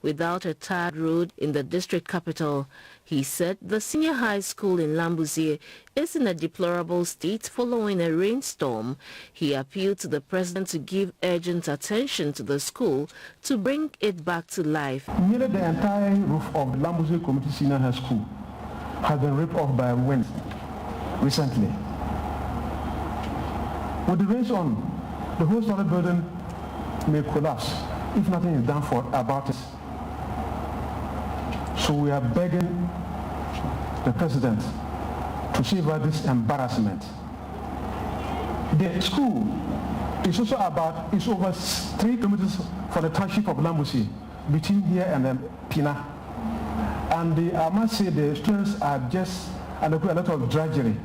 without a tarred road in the district capital. He said the senior high school in Lambuzie is in a deplorable state following a rainstorm. He appealed to the president to give urgent attention to the school to bring it back to life. Nearly the entire roof of Lambuzie Community Senior High School has been ripped off by wind recently. With the rains on, the whole solid building may collapse if nothing is done about it. So we are begging the president to save us this embarrassment. The school is also it's over 3 kilometers from the township of Lambuzie, between here and Pina. And I must say the students are just undergoing a lot of drudgery,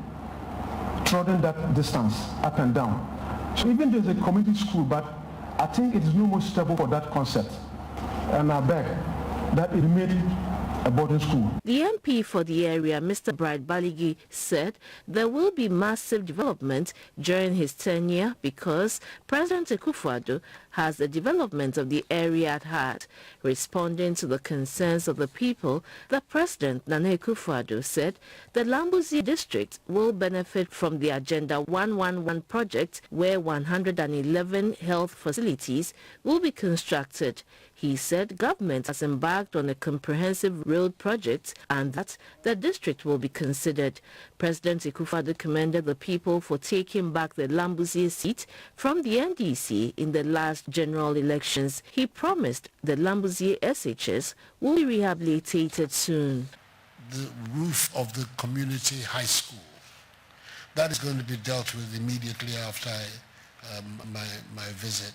trotting that distance up and down. So even though it's a community school, but I think it is no more suitable for that concept. And I beg that it made a boarding school. The MP for the area, Mr. Bright Baligi, said there will be massive development during his tenure because President Akufo-Addo has the development of the area at heart. Responding to the concerns of the people, the President, Nana Akufo-Addo, said the Lambuzie district will benefit from the Agenda 111 project where 111 health facilities will be constructed. He said government has embarked on a comprehensive road project and that the district will be considered. President Akufo-Addo commended the people for taking back the Lambuzie seat from the NDC in the last general elections. He promised the Lambuzie SHS will be rehabilitated soon. The roof of the community high school, that is going to be dealt with immediately after my visit.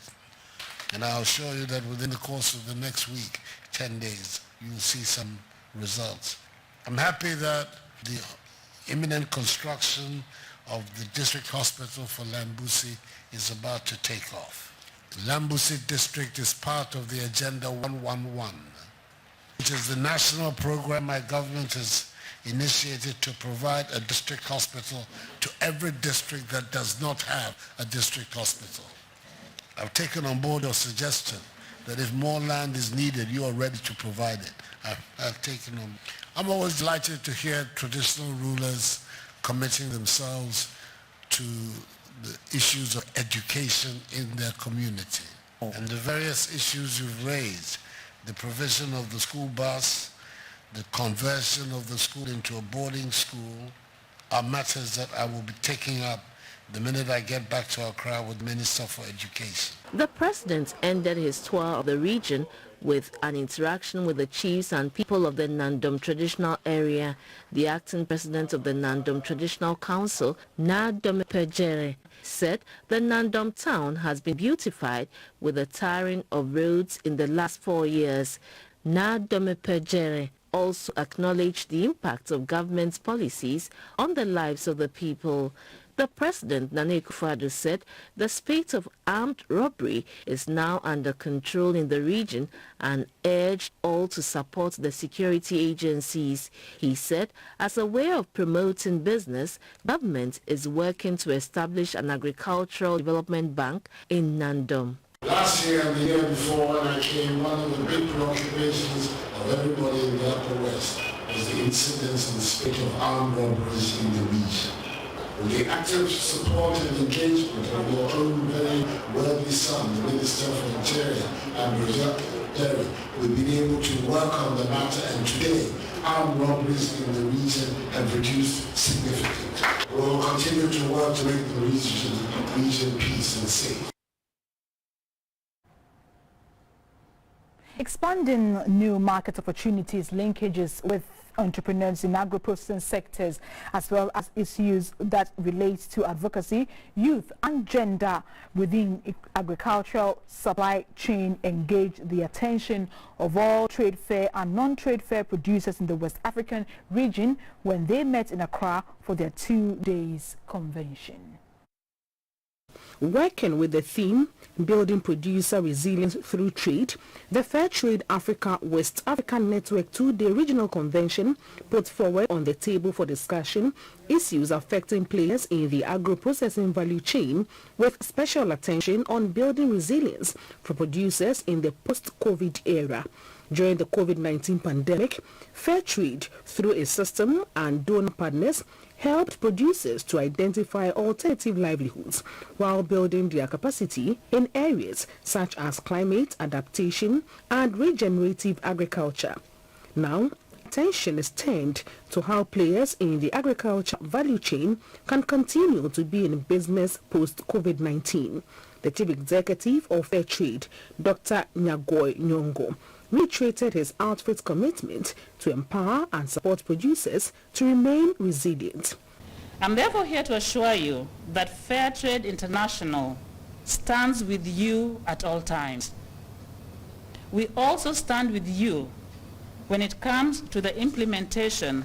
And I'll show you that within the course of the next week, 10 days, you'll see some results. I'm happy that the imminent construction of the district hospital for Lambuzie is about to take off. The Lambuzie district is part of the Agenda 111, which is the national program my government has initiated to provide a district hospital to every district that does not have a district hospital. I've taken on board your suggestion that if more land is needed, you are ready to provide it. I've taken on. I'm always delighted to hear traditional rulers committing themselves to the issues of education in their community. And the various issues you've raised, the provision of the school bus, the conversion of the school into a boarding school, are matters that I will be taking up the minute I get back to Accra with the Minister for Education. The president ended his tour of the region with an interaction with the chiefs and people of the Nandom traditional area. The acting president of the Nandom Traditional Council, Nadome Pejere, said the Nandom town has been beautified with the tarring of roads in the last 4 years. Nadome Pejere also acknowledged the impact of government's policies on the lives of the people. The president, Nana Akufo-Addo, said the spate of armed robbery is now under control in the region and urged all to support the security agencies. He said, as a way of promoting business, government is working to establish an agricultural development bank in Nandom. Last year and the year before when I came, one of the big preoccupations of everybody in the Upper West was the incidence and spate of armed robberies in the region. With the active support and engagement of your own very worthy son, the Minister for Interior, and Brazil Derry, we've been able to work on the matter, and today armed robberies in the region have reduced significantly. We will continue to work to make the region peace and safe. Expanding new market opportunities, linkages with entrepreneurs in agro-processing sectors, as well as issues that relate to advocacy, youth and gender within agricultural supply chain engage the attention of all trade fair and non-trade fair producers in the West African region when they met in Accra for their 2 days convention. Working with the theme, Building Producer Resilience Through Trade, the Fair Trade Africa West African Network 2-day regional convention put forward on the table for discussion issues affecting players in the agro-processing value chain, with special attention on building resilience for producers in the post-COVID era. During the COVID-19 pandemic, fair trade through a system and donor partners helped producers to identify alternative livelihoods while building their capacity in areas such as climate adaptation and regenerative agriculture. Now, attention is turned to how players in the agriculture value chain can continue to be in business post-COVID-19. The chief executive of Fair Trade, Dr. Nyagoy Nyongo, reiterated his outfit's commitment to empower and support producers to remain resilient. I'm therefore here to assure you that Fair Trade International stands with you at all times. We also stand with you when it comes to the implementation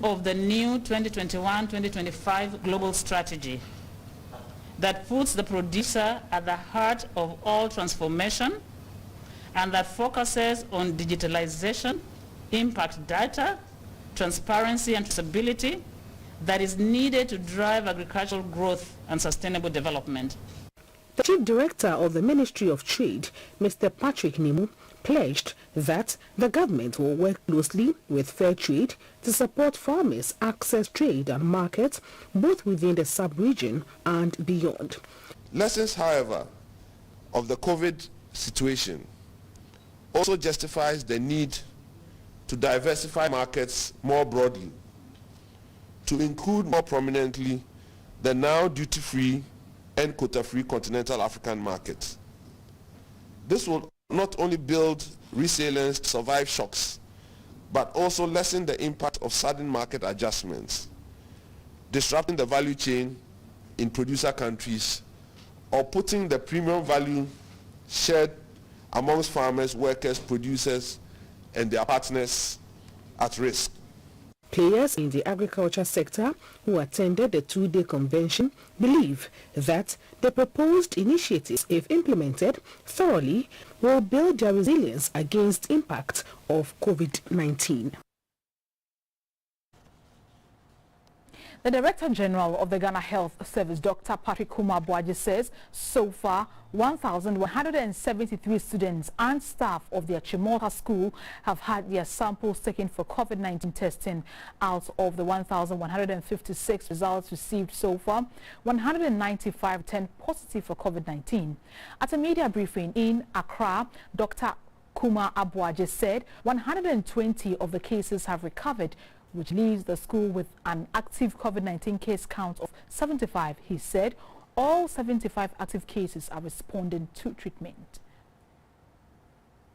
of the new 2021-2025 global strategy that puts the producer at the heart of all transformation and that focuses on digitalization, impact data, transparency and traceability that is needed to drive agricultural growth and sustainable development. The Chief Director of the Ministry of Trade, Mr. Patrick Nimu, pledged that the government will work closely with Fair Trade to support farmers access trade and markets both within the sub-region and beyond. Lessons, however, of the COVID situation also justifies the need to diversify markets more broadly, to include more prominently the now duty-free and quota-free continental African markets. This will not only build resilience to survive shocks, but also lessen the impact of sudden market adjustments, disrupting the value chain in producer countries, or putting the premium value shared amongst farmers, workers, producers, and their partners at risk. Players in the agriculture sector who attended the two-day convention believe that the proposed initiatives, if implemented thoroughly, will build their resilience against impact of COVID-19. The Director General of the Ghana Health Service, Dr. Patrick Kumar-Boaji, says so far 1,173 students and staff of the Achimota school have had their samples taken for COVID-19 testing. Out of the 1,156 results received so far, 195 turned positive for COVID-19. At a media briefing in Accra, Dr. Kumar-Boaji said 120 of the cases have recovered, which leaves the school with an active COVID-19 case count of 75. He said all 75 active cases are responding to treatment.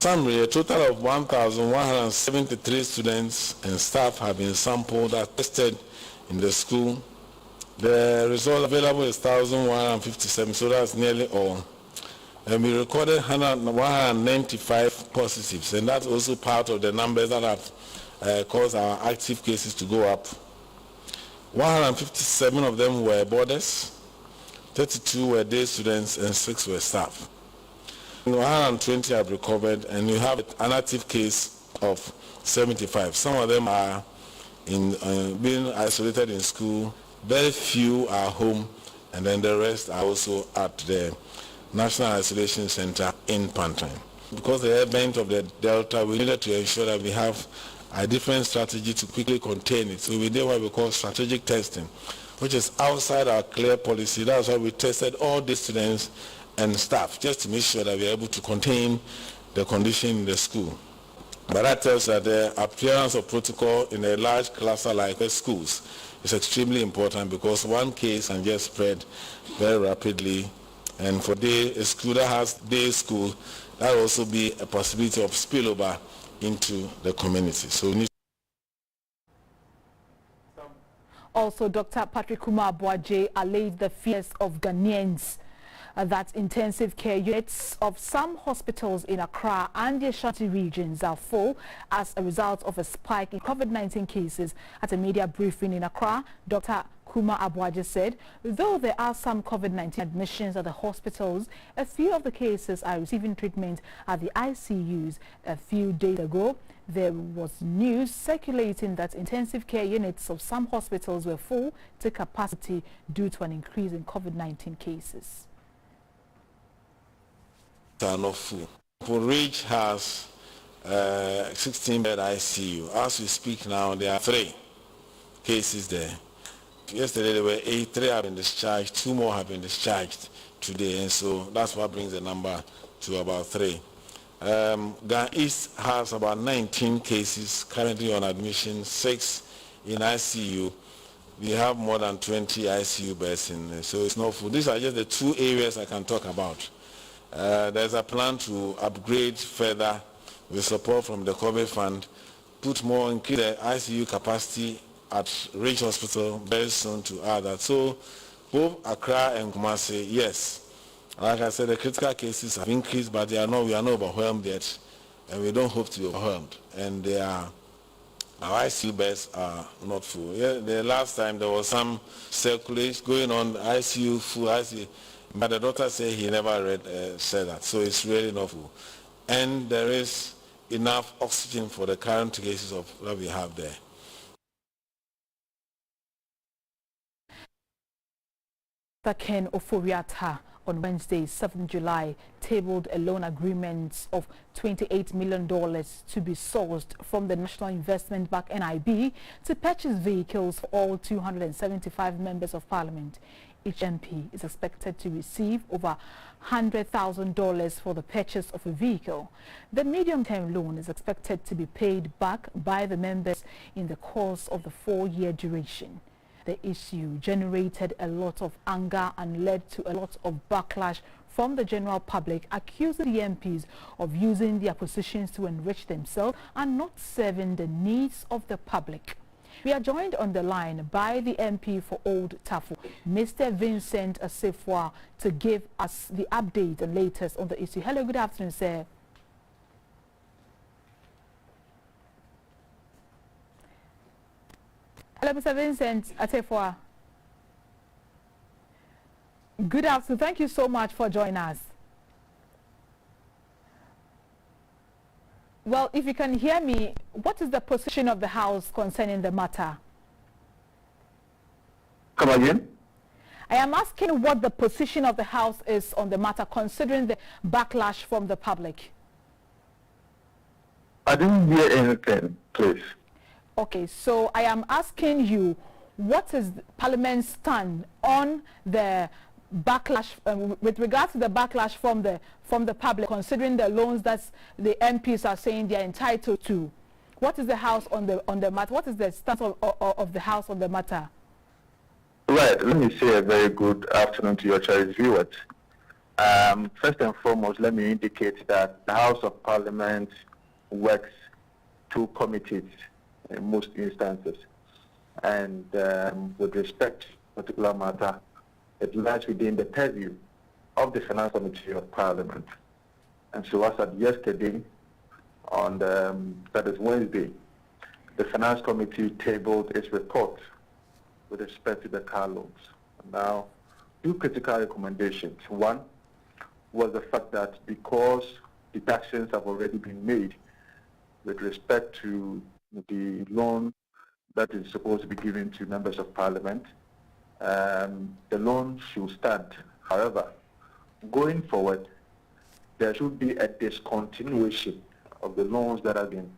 Summary, a total of 1,173 students and staff have been sampled and tested in the school. The result available is 1,157, so that's nearly all. And we recorded 195 positives, and that's also part of the numbers that have caused our active cases to go up. 157 of them were boarders, 32 were day students, and 6 were staff. 120 have recovered, and we have an active case of 75. Some of them are being isolated in school, very few are home, and then the rest are also at the National Isolation Center in Pantine. Because of the event of the Delta, we needed to ensure that we have a different strategy to quickly contain it. So we did what we call strategic testing, which is outside our clear policy. That's why we tested all the students and staff, just to make sure that we're able to contain the condition in the school. But that tells us that the appearance of protocol in a large cluster like schools is extremely important, because one case can just spread very rapidly. And for a school that has day school, that will also be a possibility of spillover into the community. So we need. Also, Dr. Patrick Kumar-Boaji allayed the fears of Ghanaians that intensive care units of some hospitals in Accra and the Ashanti regions are full as a result of a spike in COVID-19 cases. At a media briefing in Accra, Dr. Kumar-Boaji said, though there are some COVID-19 admissions at the hospitals, a few of the cases are receiving treatment at the ICUs. A few days ago, there was news circulating that intensive care units of some hospitals were full to capacity due to an increase in COVID-19 cases. Are not full. Reach has 16-bed ICU. As we speak now, there are 3 cases there. Yesterday there were 8, 3 have been discharged, 2 more have been discharged today, and so that's what brings the number to about 3. Ghana East has about 19 cases currently on admission, 6 in ICU. We have more than 20 ICU beds in, so it's not full. These are just the 2 areas I can talk about. There's a plan to upgrade further with support from the COVID fund, increase the ICU capacity at Ridge Hospital very soon to add that. So both Accra and Kumasi, yes. Like I said, the critical cases have increased, but we are not overwhelmed yet, and we don't hope to be overwhelmed. And our ICU beds are not full. Yeah, the last time there was some circulation going on, ICU full, ICU, but the doctor said he never said that, so it's really not full. And there is enough oxygen for the current cases that we have there. Ken Oforiatta on Wednesday, 7 July, tabled a loan agreement of $28 million to be sourced from the National Investment Bank (NIB) to purchase vehicles for all 275 members of Parliament. Each MP is expected to receive over $100,000 for the purchase of a vehicle. The medium-term loan is expected to be paid back by the members in the course of the 4-year duration. The issue generated a lot of anger and led to a lot of backlash from the general public, accusing the MPs of using their positions to enrich themselves and not serving the needs of the public. We are joined on the line by the MP for Old Tafo, Mr. Vincent Assefuah, to give us the update and latest on the issue. Hello, good afternoon, sir. Hello, Mr. Vincent Assefuah. Good afternoon. Thank you so much for joining us. Well, if you can hear me, what is the position of the House concerning the matter? Come again? I am asking what the position of the House is on the matter, considering the backlash from the public. I didn't hear anything, please. Okay, so I am asking you, what is Parliament's stand on the backlash, with regards to the backlash from the public, considering the loans that the MPs are saying they are entitled to? What is the House on the matter? What is the stance of the House on the matter? Right. Let me say a very good afternoon to your cherished viewers. First and foremost, let me indicate that the House of Parliament works through committees in most instances, and with respect to a particular matter, it lies within the purview of the Finance Committee of Parliament. And so as of yesterday, on that is Wednesday, the Finance Committee tabled its report with respect to the car loans. Now, 2 critical recommendations. One was the fact that because deductions have already been made with respect to the loan that is supposed to be given to members of Parliament, the loan should stand. However, going forward, there should be a discontinuation of the loans that have been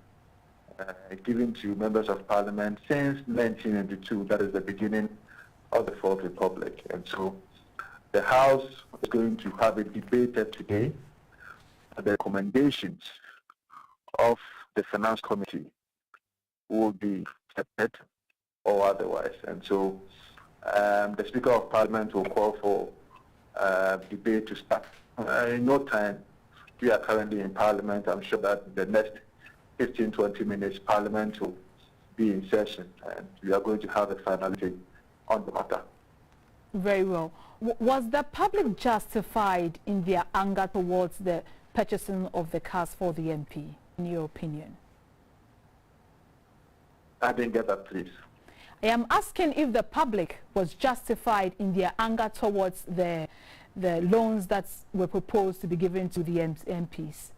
given to members of Parliament since 1992, that is the beginning of the Fourth Republic. And so the House is going to have it debated today. The recommendations of the Finance Committee will be accepted or otherwise. And so the Speaker of Parliament will call for debate to start. In no time, we are currently in Parliament. I'm sure that the next 15-20 minutes, Parliament will be in session, and we are going to have a finality on the matter. Very well. Was the public justified in their anger towards the purchasing of the cars for the MP, in your opinion? I didn't get that, please. I am asking if the public was justified in their anger towards the loans that were proposed to be given to the MPs.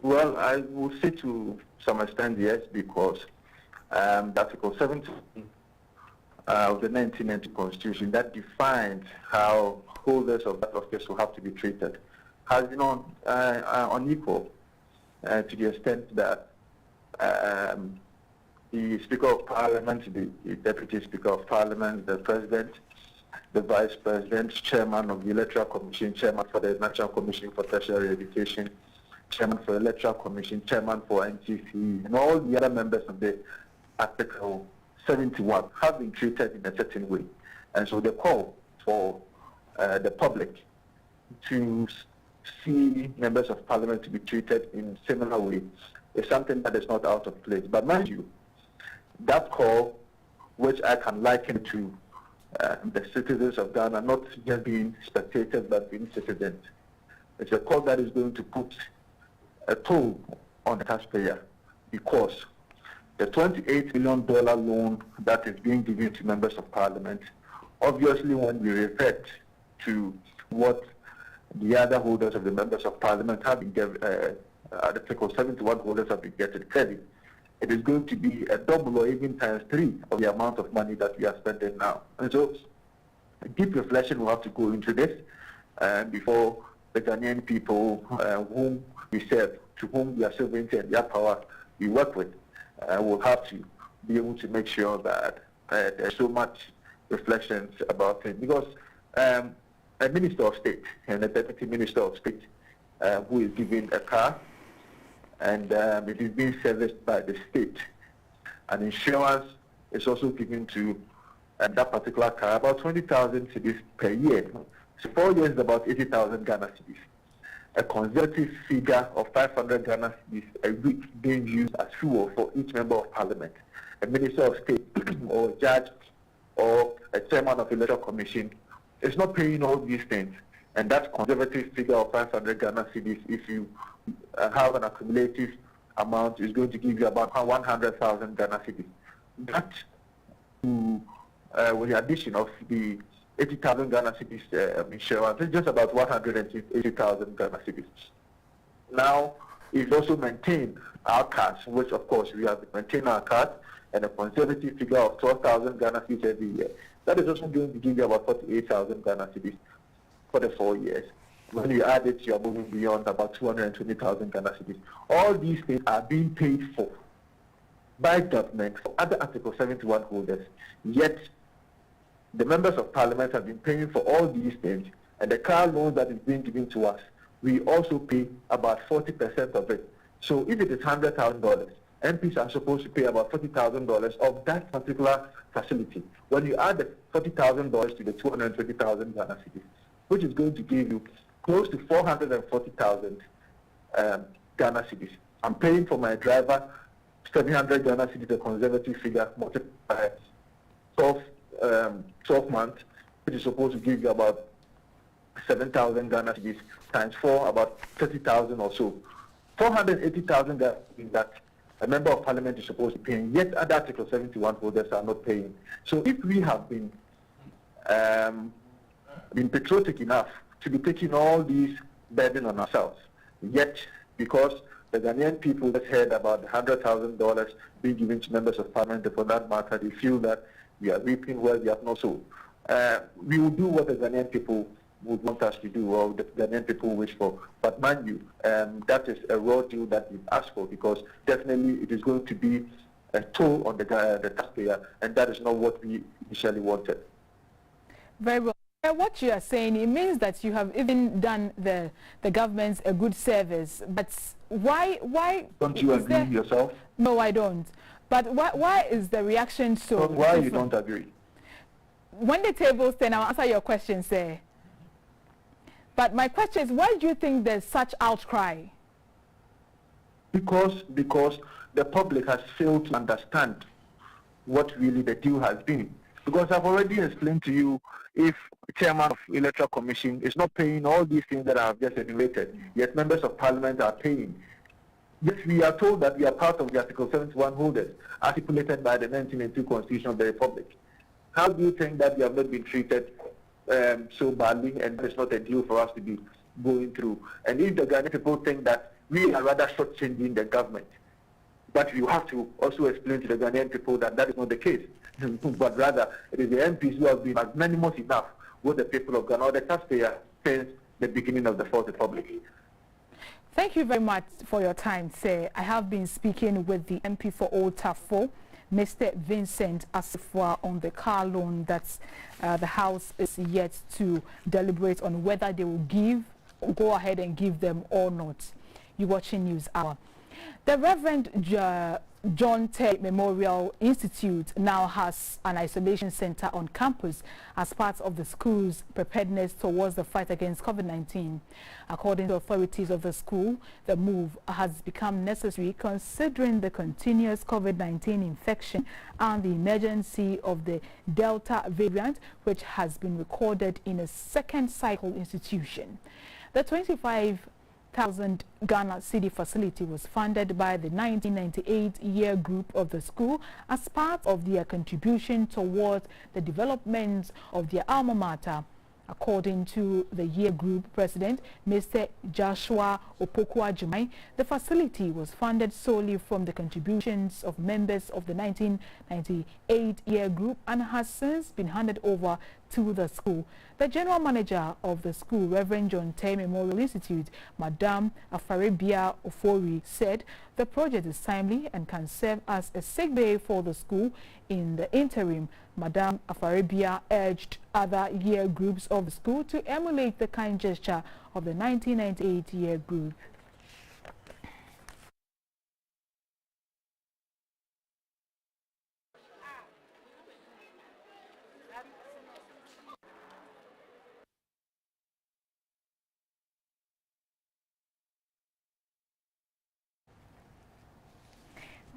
Well, I would say to some extent yes, because Article 17 of the 1990 Constitution that defines how holders of that office will have to be treated has been unequal. to the extent that the Speaker of Parliament, the Deputy Speaker of Parliament, the President, the Vice President, Chairman of the Electoral Commission, Chairman for the National Commission for Tertiary Education, Chairman for the Electoral Commission, Chairman for NTC, and all the other members of the Article 71 have been treated in a certain way. And so the call for the public to see members of Parliament to be treated in a similar way is something that is not out of place. But mind you, that call, which I can liken to the citizens of Ghana not just being spectators but being citizens, it's a call that is going to put a toll on the taxpayer, because the $28 million loan that is being given to members of Parliament, obviously when we refer to what the other holders of the members of Parliament have been given, Article 71 holders have been getting credit, it is going to be a double or even times 3 of the amount of money that we are spending now. And so a deep reflection will have to go into this before the Ghanaian people whom we serve, to whom their sovereignty and their power we work with, will have to be able to make sure that there's so much reflections about it. Because a Minister of State and a Deputy Minister of State who is given a car, and it is being serviced by the state, and insurance is also given to that particular car, about 20,000 cedis per year. So 4 years is about 80,000 Ghana cedis. A conservative figure of 500 Ghana cedis a week being used as fuel for each member of Parliament, a Minister of State or a judge or a chairman of the Electoral Commission is not paying all these things. And that conservative figure of 500 Ghana cedis, if you have an accumulative amount, is going to give you about 100,000 Ghana cedis. That, with the addition of the 80,000 Ghana cedis insurance, is just about 180,000 Ghana cedis. Now, we've also maintained our cards, which of course we have maintained our cards, and a conservative figure of 12,000 Ghana cedis every year. That is also going to give you about 48,000 Ghana cedis for the 4 years. When you add it, you are moving beyond about 220,000 Ghana cedis. All these things are being paid for by government for other Article 71 holders, yet the members of Parliament have been paying for all these things, and the car loan that is being given to us, we also pay about 40% of it. So if it is $100,000, MPs are supposed to pay about $40,000 of that particular facility. When you add the $40,000 to the 220,000 Ghana cedis, which is going to give you close to 440,000 Ghana cedis. I'm paying for my driver 700 Ghana cedis, a conservative figure, multiplied by 12 months, which is supposed to give you about 7,000 Ghana cedis, times 4, about 30,000 or so. 480,000 Ghana cedis that a member of Parliament is supposed to be paying, yet other Article 71 holders are not paying. So if we have been patriotic enough to be taking all these burden on ourselves, yet because the Ghanaian people just heard about the $100,000 being given to members of Parliament, for that matter, they feel that we are reaping where we have not sown. We will do what the Ghanaian people would want us to do, or the Ghanaian people wish for. But mind you, that is a raw deal that we've asked for, because definitely it is going to be a toll on the taxpayer, and that is not what we initially wanted. Very well. What you are saying, it means that you have even done the government a good service. But why don't you agree yourself? No, I don't. But why is the reaction so why different? You don't agree? When the tables turn, I'll answer your question, sir. But my question is, why do you think there's such outcry? Because the public has failed to understand what really the deal has been. Because I've already explained to you, if chairman of Electoral Commission is not paying all these things that I have just enumerated, yet members of Parliament are paying. Yes, we are told that we are part of the Article 71 holders, articulated by the 1982 Constitution of the Republic. How do you think that we have not been treated so badly, and that is not a deal for us to be going through? And if the Ghanaian people think that we are rather shortchanging the government, but you have to also explain to the Ghanaian people that that is not the case, but rather it is the MPs who have been magnanimous enough with the people of Ghana, or the taxpayer, since the beginning of the Fourth Republic. Thank you very much for your time, sir. I have been speaking with the MP for Old Tafo, Mr. Vincent Asifua, on the car loan that the House is yet to deliberate on whether they will go ahead and give them or not. You're watching News Hour. The Reverend John Tay Memorial Institute now has an isolation center on campus as part of the school's preparedness towards the fight against COVID-19. According to authorities of the school, the move has become necessary considering the continuous COVID-19 infection and the emergency of the Delta variant, which has been recorded in a second cycle institution. The 25,000 Ghana Cedi facility was funded by the 1998 year group of the school as part of their contribution towards the development of their alma mater. According to the year group president, Mr. Joshua Opoku-Ajimai, the facility was funded solely from the contributions of members of the 1998 year group and has since been handed over to the school. The general manager of the school, Reverend John Tay Memorial Institute, Madam Afarebia Ofori, said the project is timely and can serve as a sick bay for the school. In the interim, Madam Afarebia urged other year groups of the school to emulate the kind gesture of the 1998 year group.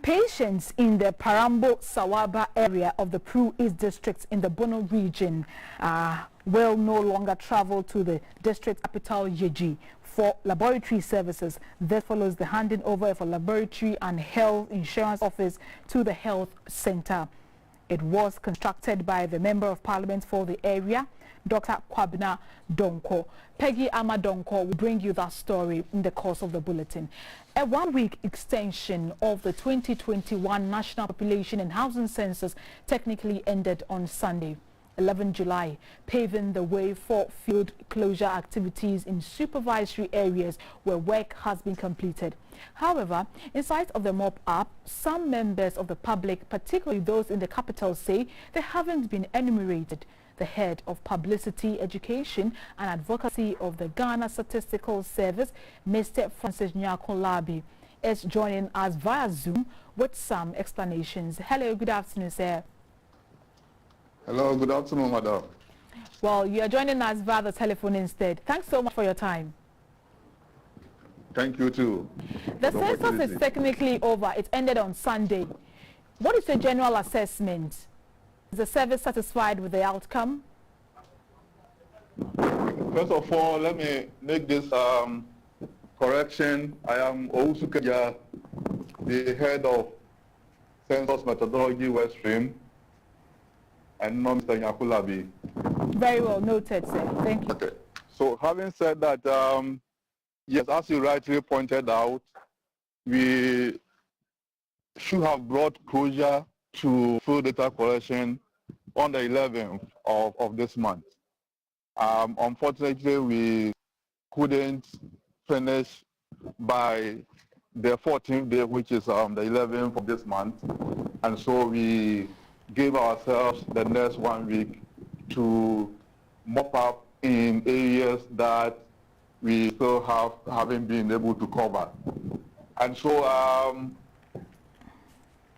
Patients in the Parambo-Sawaba area of the Pru East district in the Bono region will no longer travel to the district capital Yeji for laboratory services. This follows the handing over of a laboratory and health insurance office to the health center. It was constructed by the Member of Parliament for the area, Dr. Kwabena Donko. Peggy Amadonko will bring you that story in the course of the bulletin. A one-week extension of the 2021 National Population and Housing Census technically ended on Sunday, 11 July, paving the way for field closure activities in supervisory areas where work has been completed. However, in sight of the mop-up, some members of the public, particularly those in the capital, say they haven't been enumerated. The head of Publicity, Education and Advocacy of the Ghana Statistical Service, Mr. Francis Nyakolabi, is joining us via Zoom with some explanations. Hello, good afternoon, sir. Hello, good afternoon, madam. Well, you are joining us via the telephone instead. Thanks so much for your time. Thank you, too. The census is technically over. It ended on Sunday. What is your general assessment? Is the service satisfied with the outcome? First of all, let me make this correction. I am Ousukeja, the head of Census Methodology West Stream, and not Mr. Nyakulabi. Very well noted, sir. Thank you. Okay. So having said that, yes, as you rightly pointed out, we should have brought closure to full data collection on the 11th of this month. Unfortunately, we couldn't finish by the 14th day, which is the 11th of this month. And so we gave ourselves the next 1 week to mop up in areas that we still haven't been able to cover. And so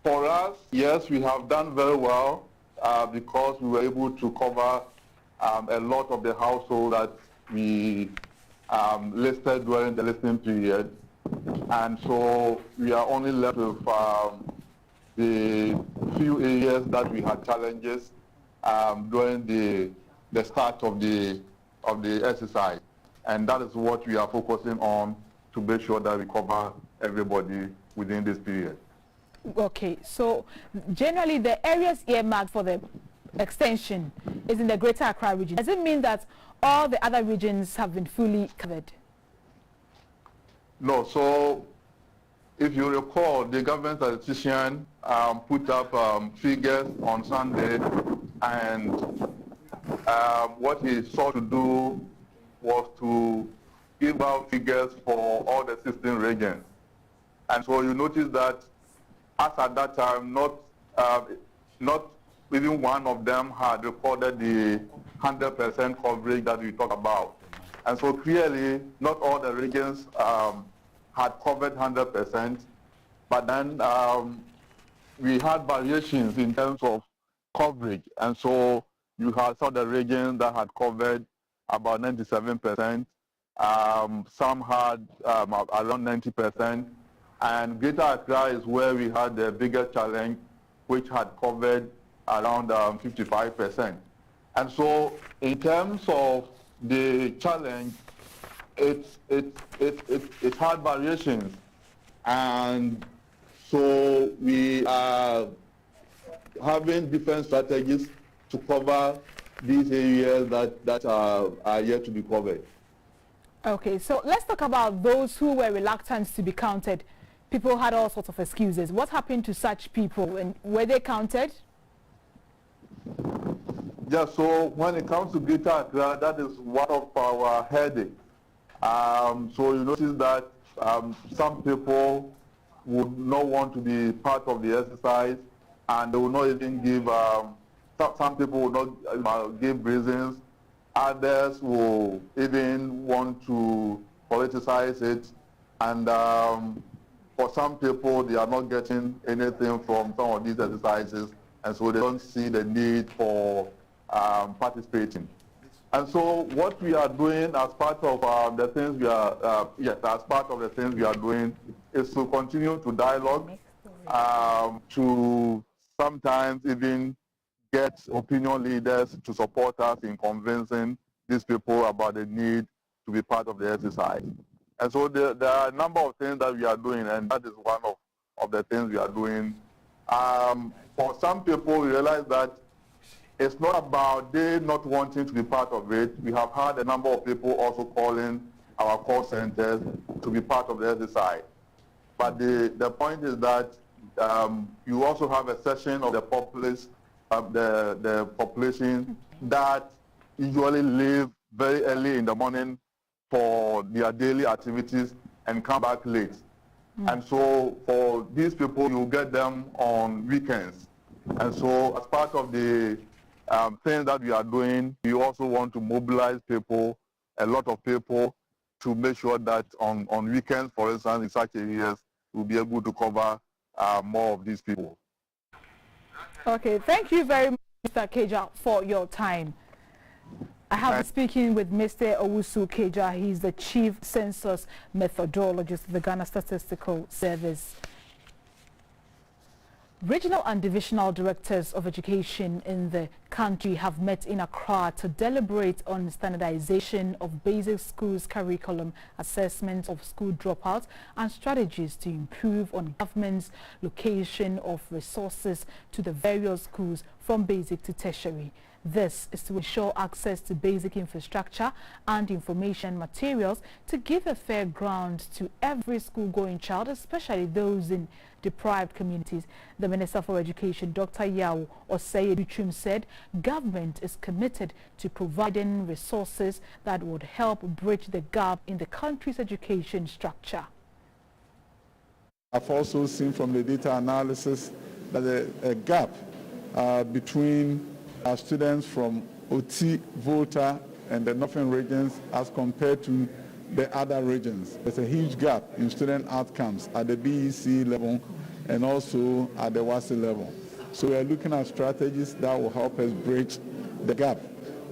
for us, yes, we have done very well because we were able to cover a lot of the household that we listed during the listing period. And so we are only left with the few areas that we had challenges during the start of the exercise. And that is what we are focusing on to make sure that we cover everybody within this period. Okay, so generally the areas earmarked for the extension is in the Greater Accra region. Does it mean that all the other regions have been fully covered? No, so if you recall, the government statistician put up figures on Sunday, and what he sought to do was to give out figures for all the 16 regions. And so you notice that as at that time, not even one of them had recorded the 100% coverage that we talk about. And so clearly, not all the regions had covered 100%, but then we had variations in terms of coverage. And so you had some of the regions that had covered about 97%, some had around 90%, and Greater Accra is where we had the biggest challenge, which had covered around 55%. And so in terms of the challenge, it had variations. And so we are having different strategies to cover these areas that are yet to be covered. Okay, so let's talk about those who were reluctant to be counted. People had all sorts of excuses. What happened to such people, and were they counted? Yeah, so when it comes to Greater Accra, that is one of our headaches. So you notice that some people would not want to be part of the exercise, and they will not even give, some people will not give reasons. Others will even want to politicize it, and for some people, they are not getting anything from some of these exercises, and so they don't see the need for participating. And so what we are doing as part of the things we are, as part of the things we are doing is to continue to dialogue, to sometimes even get opinion leaders to support us in convincing these people about the need to be part of the exercise. And so there are a number of things that we are doing, and that is one of the things we are doing. For some people, we realize that it's not about they not wanting to be part of it. We have had a number of people also calling our call centers to be part of the exercise. But the point is that you also have a section of the populace, the population that usually leave very early in the morning for their daily activities and come back late. And so for these people, you get them on weekends. And so as part of the things that we are doing, we also want to mobilize people, a lot of people, to make sure that on weekends, for instance, in such areas, we'll be able to cover more of these people. Okay, thank you very much, Mr. Keja, for your time. I have been speaking with Mr. Owusu Keja. He's the Chief Census Methodologist of the Ghana Statistical Service. Regional and divisional directors of education in the country have met in Accra to deliberate on standardization of basic schools curriculum, assessment of school dropouts, and strategies to improve on government's location of resources to the various schools from basic to tertiary. This is to ensure access to basic infrastructure and information materials to give a fair ground to every school-going child, especially those in deprived communities. The Minister for Education, Dr. Yao Osei-Duchum, said government is committed to providing resources that would help bridge the gap in the country's education structure. I've also seen from the data analysis that a gap between our students from Oti, Volta, and the northern regions as compared to the other regions. There's a huge gap in student outcomes at the BEC level and also at the WASI level. So we're looking at strategies that will help us bridge the gap.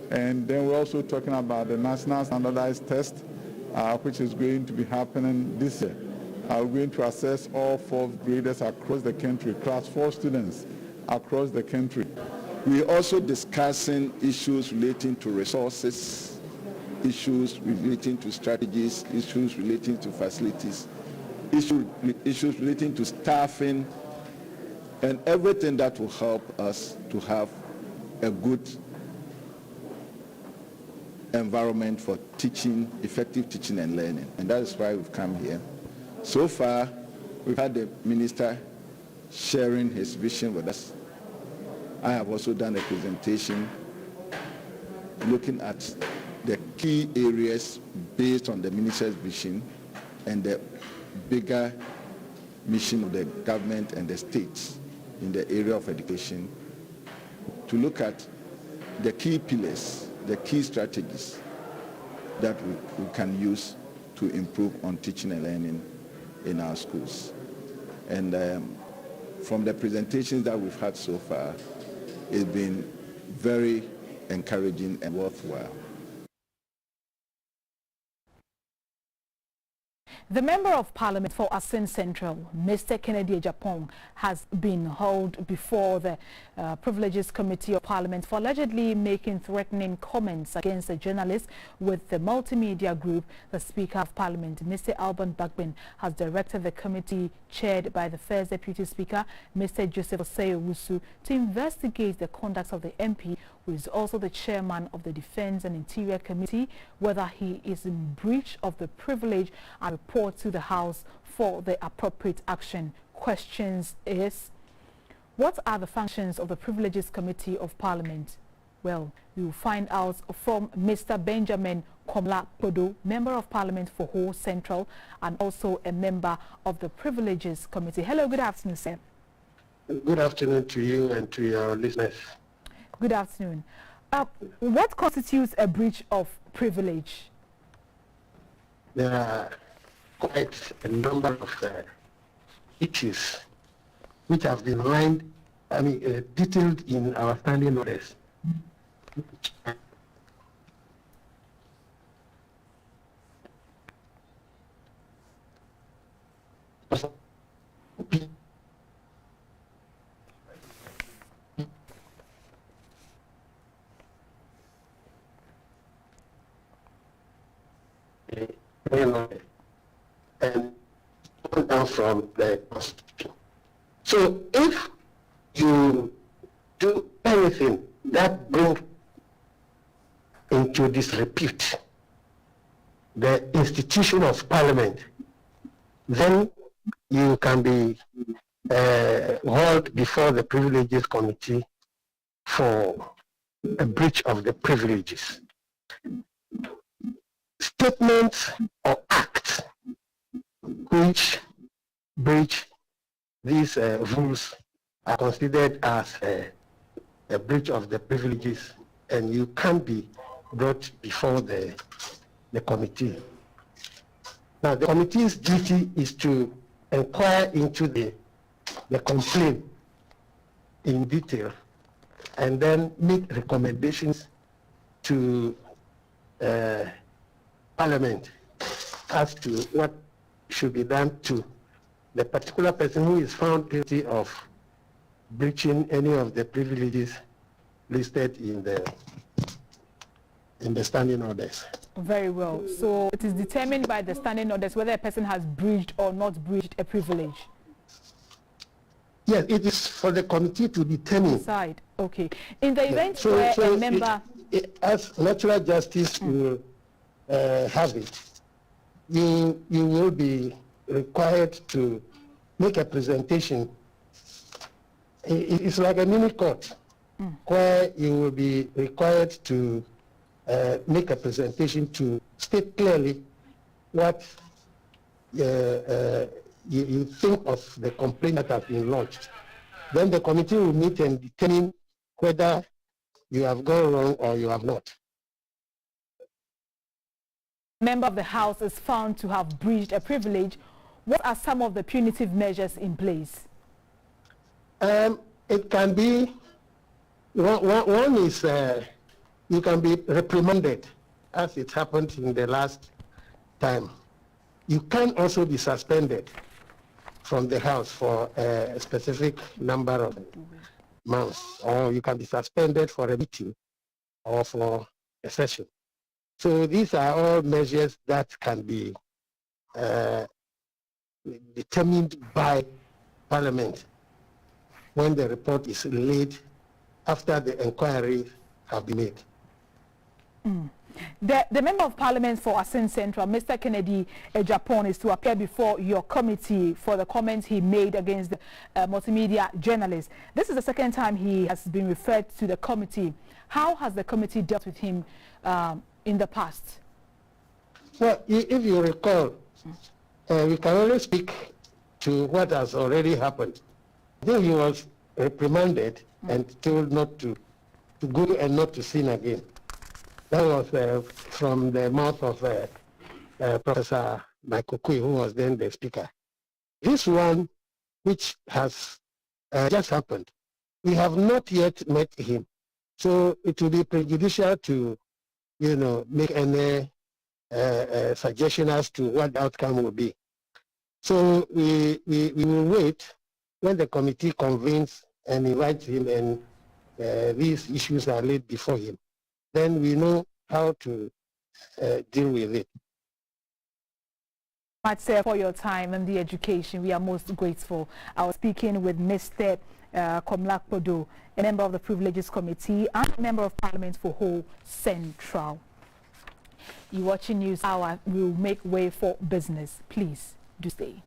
And then we're also talking about the National Standardized Test, which is going to be happening this year. We're going to assess all fourth graders across the country, class 4 students across the country. We're also discussing issues relating to resources, issues relating to strategies, issues relating to facilities, issues relating to staffing, and everything that will help us to have a good environment for teaching, effective teaching and learning. And that is why we've come here. So far, we've had the minister sharing his vision with us. I have also done a presentation looking at the key areas based on the minister's vision and the bigger mission of the government and the states in the area of education, to look at the key pillars, the key strategies that we can use to improve on teaching and learning in our schools. And from the presentations that we've had so far, it's been very encouraging and worthwhile. The Member of Parliament for Asin Central, Mr. Kennedy Ejapong, has been hauled before the Privileges Committee of Parliament for allegedly making threatening comments against a journalist with the multimedia group. The Speaker of Parliament, Mr. Alban Bagbin, has directed the committee chaired by the First Deputy Speaker, Mr. Joseph Osei-Owusu, to investigate the conduct of the MP, who is also the chairman of the Defence and Interior Committee, whether he is in breach of the privilege, and report to the House for the appropriate action. Questions is, what are the functions of the Privileges Committee of Parliament? Well, we will find out from Mr. Benjamin Komla Podo, Member of Parliament for Ho Central and also a member of the Privileges Committee. Hello, good afternoon, sir. Good afternoon to you and to your listeners. Good afternoon. What constitutes a breach of privilege? There are quite a number of issues which have been detailed in our standing orders. And down from the Constitution. So if you do anything that brings into disrepute the institution of Parliament, then you can be hauled before the Privileges Committee for a breach of the privileges. Statements or acts which breach these rules are considered as a breach of the privileges, and you can be brought before the committee. Now, the committee's duty is to inquire into the complaint in detail and then make recommendations to Parliament as to what should be done to the particular person who is found guilty of breaching any of the privileges listed in the standing orders. Very well. So it is determined by the standing orders whether a person has breached or not breached a privilege. Yes, it is for the committee to determine. Decide. Okay. In the event where a member, as natural justice will have it, you will be required to make a presentation. It's like a mini court where you will be required to make a presentation to state clearly what you think of the complaint that has been lodged. Then the committee will meet and determine whether you have gone wrong or you have not. Member of the House is found to have breached a privilege. What are some of the punitive measures in place? It can be, one is you can be reprimanded, as it happened in the last time. You can also be suspended from the House for a specific number of months, or you can be suspended for a meeting or for a session. So these are all measures that can be determined by Parliament when the report is laid after the inquiry have been made. The Member of Parliament for Asin Central, Mr. Kennedy Ejapong, is to appear before your committee for the comments he made against the multimedia journalist. This is the second time he has been referred to the committee. How has the committee dealt with him in the past? Well, if you recall, we can only speak to what has already happened. I think he was reprimanded and told not to go and not to sin again. That was from the mouth of Professor Michael Kui, who was then the speaker. This one, which has just happened, we have not yet met him. So it will be prejudicial to, make any suggestion as to what the outcome will be. So we will wait when the committee convenes and invites him and these issues are laid before him. Then we know how to deal with it. Much, sir, for your time and the education. We are most grateful. I was speaking with Mr. Komlak Podo, a member of the Privileges Committee and a member of Parliament for Ho Central. You watching News Hour. We'll make way for business. Please do stay.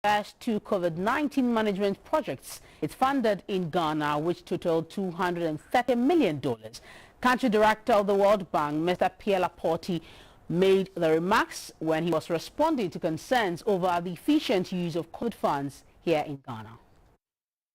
first two COVID-19 management projects it funded in Ghana, which totaled $230 million. Country Director of the World Bank, Mr. Pierre Laporte, made the remarks when he was responding to concerns over the efficient use of COVID funds here in Ghana.